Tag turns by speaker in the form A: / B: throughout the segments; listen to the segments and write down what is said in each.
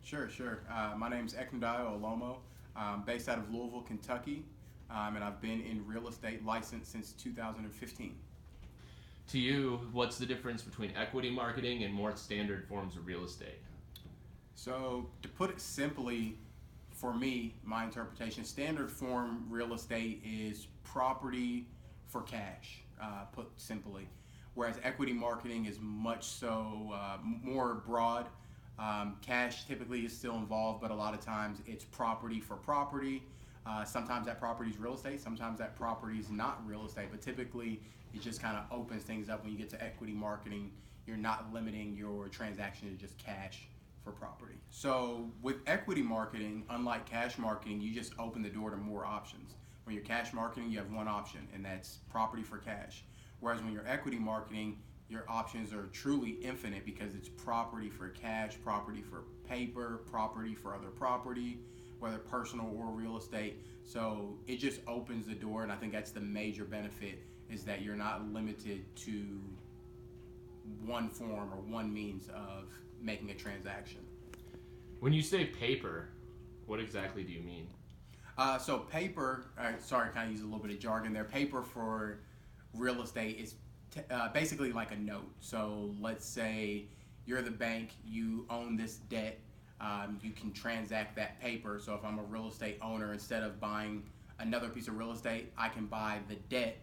A: Sure. My name's Olomo. I'm based out of Louisville, Kentucky, and I've been in real estate licensed since 2015.
B: To you, what's the difference between equity marketing and more standard forms of real estate?
A: So, to put it simply, for me, my interpretation, standard form real estate is property for cash, put simply. Whereas equity marketing is much so more broad. Cash typically is still involved, but a lot of times it's property for property. Sometimes that property is real estate, sometimes that property is not real estate, but typically it just kind of opens things up when you get to equity marketing. You're not limiting your transaction to just cash for property. So with equity marketing, unlike cash marketing, you just open the door to more options. When you're cash marketing, you have one option, and that's property for cash. Whereas when you're equity marketing, your options are truly infinite because it's property for cash, property for paper, property for other property, whether personal or real estate. So it just opens the door, and I think that's the major benefit is that you're not limited to one form or one means of making a transaction.
B: When you say paper, what exactly do you mean?
A: So paper, sorry, kind of use a little bit of jargon there. Paper for real estate is basically like a note. So let's say you're the bank, you own this debt, you can transact that paper. So if I'm a real estate owner, instead of buying another piece of real estate, I can buy the debt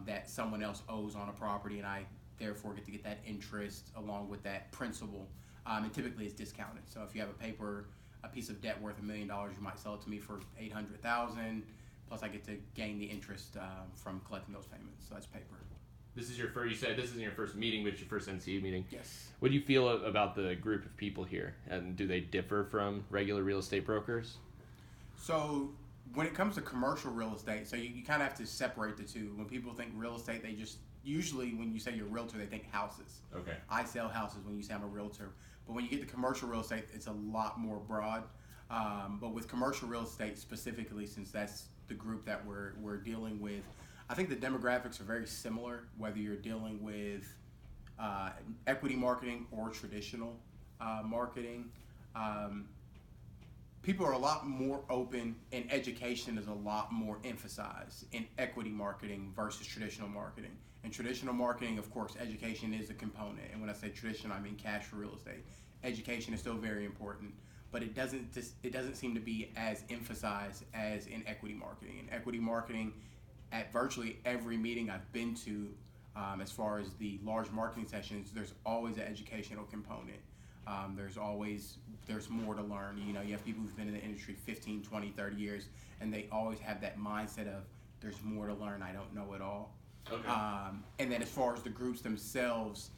A: that someone else owes on a property, and I therefore get to get that interest along with that principal. And typically it's discounted. So if you have a piece of debt worth $1 million, you might sell it to me for $800,000. Plus, I get to gain the interest from collecting those payments. So that's paper.
B: This is your first. You said this isn't your first meeting, but it's your first NCE meeting.
A: Yes.
B: What do you feel about the group of people here, and do they differ from regular real estate brokers?
A: So when it comes to commercial real estate, so you kind of have to separate the two. When people think real estate, they just usually when you say you're a realtor, they think houses.
B: Okay.
A: I sell houses when you say I'm a realtor. But when you get to commercial real estate, it's a lot more broad. But with commercial real estate specifically, since that's the group that we're dealing with, I think the demographics are very similar, whether you're dealing with equity marketing or traditional marketing. People are a lot more open, and education is a lot more emphasized in equity marketing versus traditional marketing. In traditional marketing, of course, education is a component. And when I say traditional, I mean cash for real estate. Education is still very important, but it doesn't seem to be as emphasized as in equity marketing. In equity marketing, at virtually every meeting I've been to, as far as the large marketing sessions, there's always an educational component. There's more to learn. You know, you have people who've been in the industry 15, 20, 30 years, and they always have that mindset of there's more to learn. I don't know it all.
B: Okay.
A: And then as far as the groups themselves,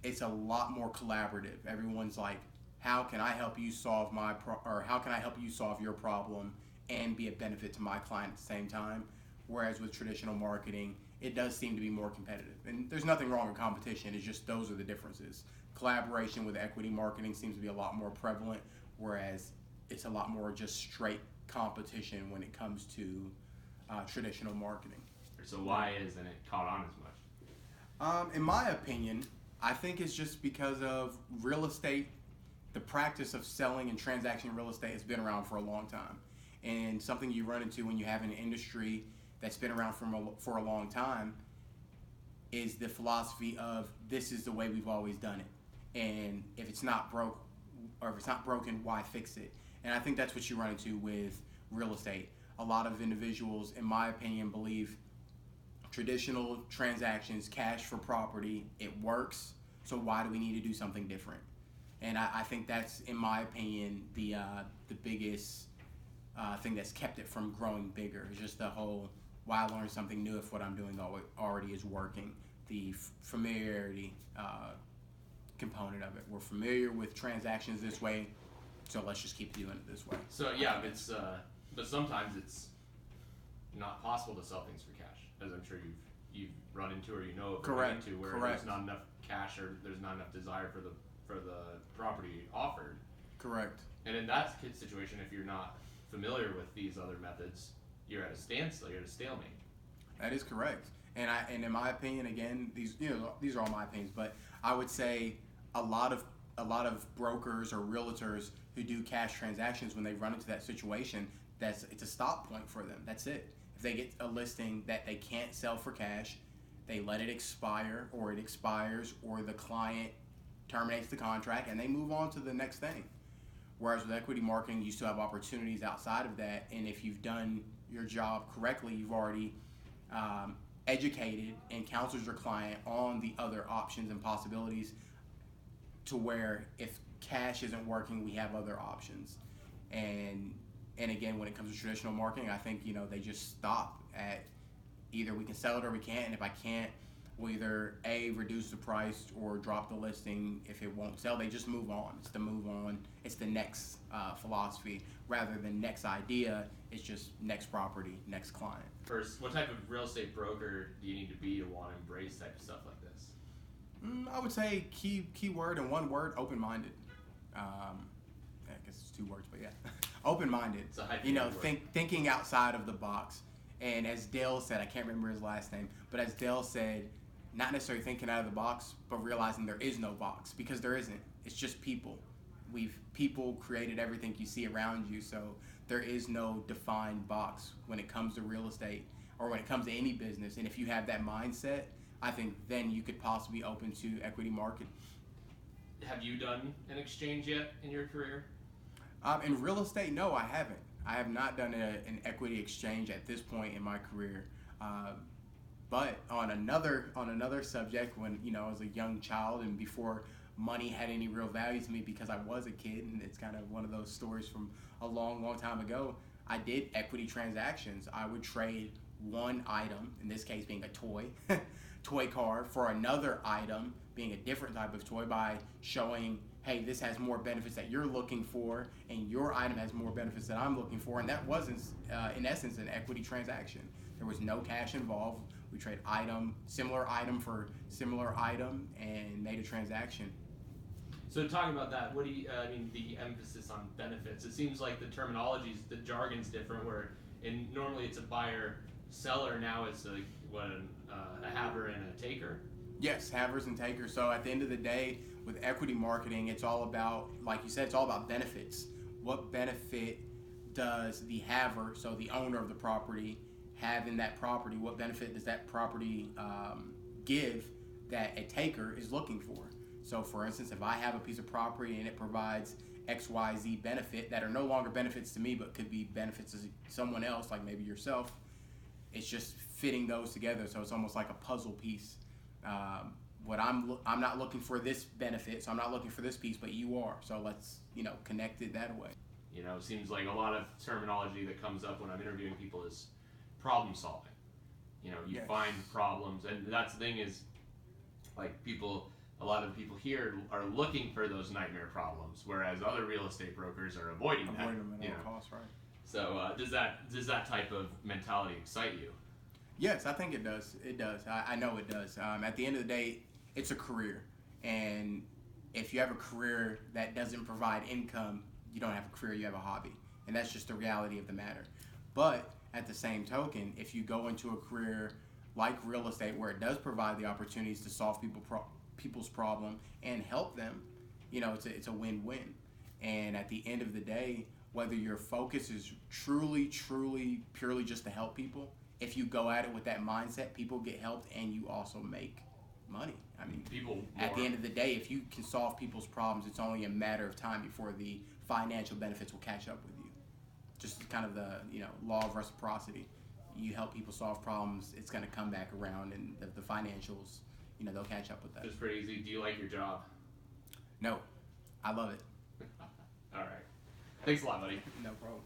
A: it's a lot more collaborative. Everyone's like, how can I help you solve how can I help you solve your problem and be a benefit to my client at the same time? Whereas with traditional marketing, it does seem to be more competitive. And there's nothing wrong with competition. It's just those are the differences. Collaboration with equity marketing seems to be a lot more prevalent, whereas it's a lot more just straight competition when it comes to traditional marketing.
B: So why isn't it caught on as much?
A: In my opinion, I think it's just because of real estate. The practice of selling and transacting real estate has been around for a long time. And something you run into when you have an industry that's been around for a long time is the philosophy of this is the way we've always done it. And if it's not broken, why fix it? And I think that's what you run into with real estate. A lot of individuals, in my opinion, believe traditional transactions, cash for property, it works. So why do we need to do something different? And I think that's, in my opinion, the biggest thing that's kept it from growing bigger. It's just the whole, why learn something new if what I'm doing already is working? The familiarity component of it. We're familiar with transactions this way, so let's just keep doing it this way.
B: So yeah, but sometimes it's not possible to sell things for cash, as I'm sure you've run into or you know of run into where there's not enough cash or there's not enough desire for the property offered.
A: Correct.
B: And in that situation, if you're not familiar with these other methods, you're at a standstill. You're at a stalemate.
A: That is correct. And in my opinion, again, these are all my opinions, but I would say a lot a lot of brokers or realtors who do cash transactions, when they run into that situation, it's a stop point for them. That's it. If they get a listing that they can't sell for cash, they let it expire, or it expires, or the client terminates the contract, and they move on to the next thing. Whereas with equity marketing, you still have opportunities outside of that, and if you've done your job correctly, you've already educated and counseled your client on the other options and possibilities, to where if cash isn't working, we have other options. And again, when it comes to traditional marketing, I think they just stop at either we can sell it or we can't, and if I can't, we'll either reduce the price or drop the listing. If it won't sell, they just move on. It's the move on. It's the next philosophy rather than next idea. It's just next property, next client.
B: First, what type of real estate broker do you need to be to want to embrace type of stuff like this?
A: I would say key word and one word: open-minded. I guess it's 2 words, but yeah, open-minded. Thinking outside of the box. And as Dale said, I can't remember his last name, but as Dale said, not necessarily thinking out of the box, but realizing there is no box, because there isn't. It's just people. People created everything you see around you, so there is no defined box when it comes to real estate or when it comes to any business. And if you have that mindset, I think then you could possibly open to equity market.
B: Have you done an exchange yet in your career?
A: In real estate, no, I haven't. I have not done an equity exchange at this point in my career. But on another subject, when I was a young child and before money had any real value to me, because I was a kid, and it's kind of one of those stories from a long time ago, I did equity transactions. I would trade one item, in this case being a toy car, for another item being a different type of toy, by showing, hey, this has more benefits that you're looking for, and your item has more benefits that I'm looking for. And that wasn't, in essence, an equity transaction. There was no cash involved. We trade similar item for similar item, and made a transaction.
B: So talking about that, what do you, the emphasis on benefits, it seems like the jargon's different, where normally it's a buyer-seller, now it's a haver and a taker?
A: Yes, havers and takers. So at the end of the day, with equity marketing, it's all about, like you said, it's all about benefits. What benefit does the haver, so the owner of the property, have in that property? What benefit does that property give that a taker is looking for? So for instance, if I have a piece of property and it provides XYZ benefit that are no longer benefits to me, but could be benefits to someone else, like maybe yourself, it's just fitting those together. So it's almost like a puzzle piece. I'm not looking for this benefit, so I'm not looking for this piece, but you are. So let's connect it that way.
B: It seems like a lot of terminology that comes up when I'm interviewing people is problem solving. You
A: Yes.
B: find problems, and that's the thing is, like, a lot of people here are looking for those nightmare problems, whereas other real estate brokers are avoiding them
A: at all costs, right?
B: So does that type of mentality excite you?
A: Yes, I think it does. It does. I know it does. At the end of the day, it's a career, and if you have a career that doesn't provide income, you don't have a career, you have a hobby, and that's just the reality of the matter. But at the same token, if you go into a career like real estate, where it does provide the opportunities to solve people's problem and help them, it's a win-win. And at the end of the day, whether your focus is truly purely just to help people, if you go at it with that mindset, people get helped and you also make money. At the end of the day, if you can solve people's problems, it's only a matter of time before the financial benefits will catch up with you. Just kind of the law of reciprocity. You help people solve problems, it's going to come back around, and the financials, they'll catch up with that.
B: It's pretty easy. Do you like your job?
A: No, I love it.
B: All right. Thanks a lot, buddy.
A: No problem.